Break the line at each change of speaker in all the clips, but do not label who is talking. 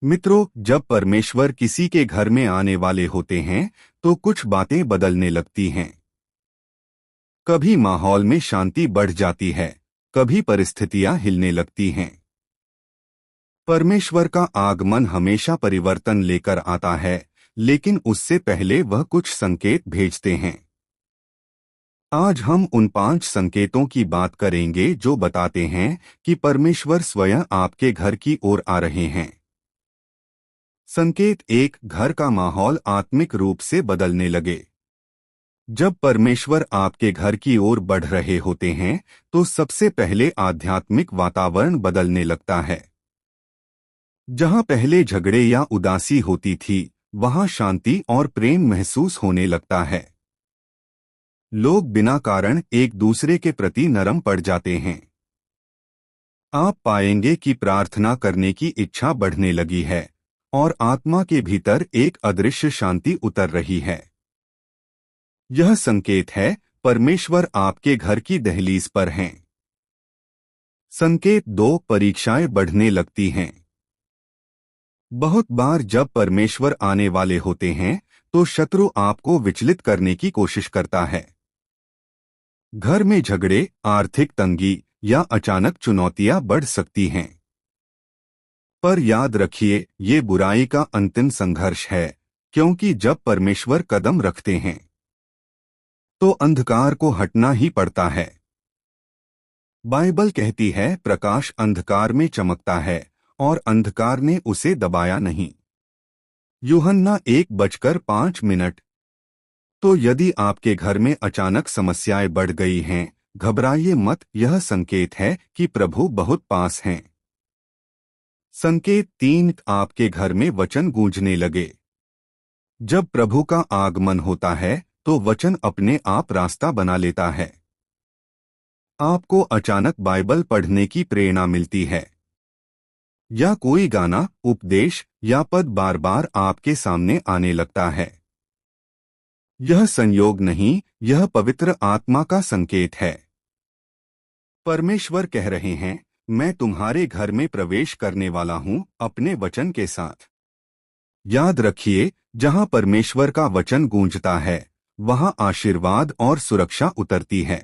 मित्रों, जब परमेश्वर किसी के घर में आने वाले होते हैं तो कुछ बातें बदलने लगती हैं। कभी माहौल में शांति बढ़ जाती है, कभी परिस्थितियां हिलने लगती हैं। परमेश्वर का आगमन हमेशा परिवर्तन लेकर आता है, लेकिन उससे पहले वह कुछ संकेत भेजते हैं। आज हम उन 5 संकेतों की बात करेंगे जो बताते हैं कि परमेश्वर स्वयं आपके घर की ओर आ रहे हैं। संकेत 1, घर का माहौल आत्मिक रूप से बदलने लगे। जब परमेश्वर आपके घर की ओर बढ़ रहे होते हैं तो सबसे पहले आध्यात्मिक वातावरण बदलने लगता है। जहां पहले झगड़े या उदासी होती थी, वहां शांति और प्रेम महसूस होने लगता है। लोग बिना कारण एक दूसरे के प्रति नरम पड़ जाते हैं। आप पाएंगे कि प्रार्थना करने की इच्छा बढ़ने लगी है और आत्मा के भीतर एक अदृश्य शांति उतर रही है। यह संकेत है परमेश्वर आपके घर की दहलीज पर हैं। संकेत 2, परीक्षाएं बढ़ने लगती हैं। बहुत बार जब परमेश्वर आने वाले होते हैं तो शत्रु आपको विचलित करने की कोशिश करता है। घर में झगड़े, आर्थिक तंगी या अचानक चुनौतियां बढ़ सकती हैं। पर याद रखिए, ये बुराई का अंतिम संघर्ष है, क्योंकि जब परमेश्वर कदम रखते हैं तो अंधकार को हटना ही पड़ता है। बाइबल कहती है, प्रकाश अंधकार में चमकता है और अंधकार ने उसे दबाया नहीं। यूहन्ना 1:5। तो यदि आपके घर में अचानक समस्याएं बढ़ गई हैं, घबराइए मत, यह संकेत है कि प्रभु बहुत पास हैं। संकेत 3, आपके घर में वचन गूंजने लगे। जब प्रभु का आगमन होता है तो वचन अपने आप रास्ता बना लेता है। आपको अचानक बाइबल पढ़ने की प्रेरणा मिलती है, या कोई गाना, उपदेश या पद बार बार आपके सामने आने लगता है। यह संयोग नहीं, यह पवित्र आत्मा का संकेत है। परमेश्वर कह रहे हैं, मैं तुम्हारे घर में प्रवेश करने वाला हूं अपने वचन के साथ। याद रखिए, जहां परमेश्वर का वचन गूंजता है वहां आशीर्वाद और सुरक्षा उतरती है।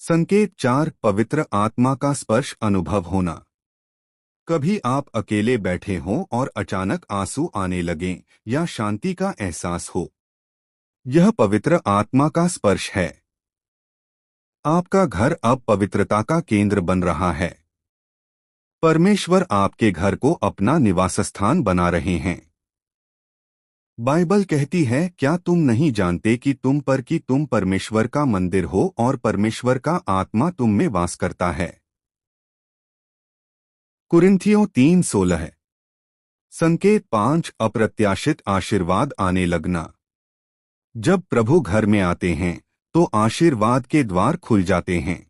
संकेत 4, पवित्र आत्मा का स्पर्श अनुभव होना। कभी आप अकेले बैठे हों और अचानक आंसू आने लगें या शांति का एहसास हो। यह पवित्र आत्मा का स्पर्श है। आपका घर अब पवित्रता का केंद्र बन रहा है। परमेश्वर आपके घर को अपना निवास स्थान बना रहे हैं। बाइबल कहती है, क्या तुम नहीं जानते कि तुम परमेश्वर का मंदिर हो और परमेश्वर का आत्मा तुम में वास करता है। कुरिन्थियों 3:16। संकेत 5, अप्रत्याशित आशीर्वाद आने लगना। जब प्रभु घर में आते हैं तो आशीर्वाद के द्वार खुल जाते हैं।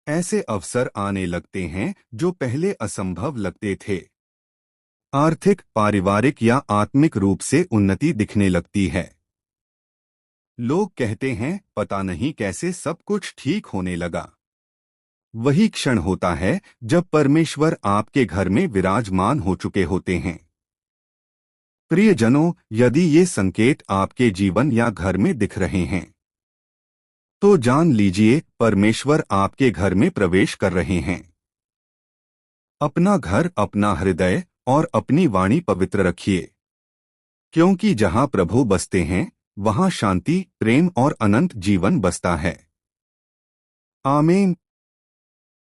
ऐसे अवसर आने लगते हैं जो पहले असंभव लगते थे। आर्थिक, पारिवारिक या आत्मिक रूप से उन्नति दिखने लगती है। लोग कहते हैं, पता नहीं कैसे सब कुछ ठीक होने लगा। वही क्षण होता है जब परमेश्वर आपके घर में विराजमान हो चुके होते हैं। प्रियजनों, यदि ये संकेत आपके जीवन या घर में दिख रहे हैं तो जान लीजिए, परमेश्वर आपके घर में प्रवेश कर रहे हैं। अपना घर, अपना हृदय और अपनी वाणी पवित्र रखिए, क्योंकि जहां प्रभु बसते हैं वहां शांति, प्रेम और अनंत जीवन बसता है। आमीन।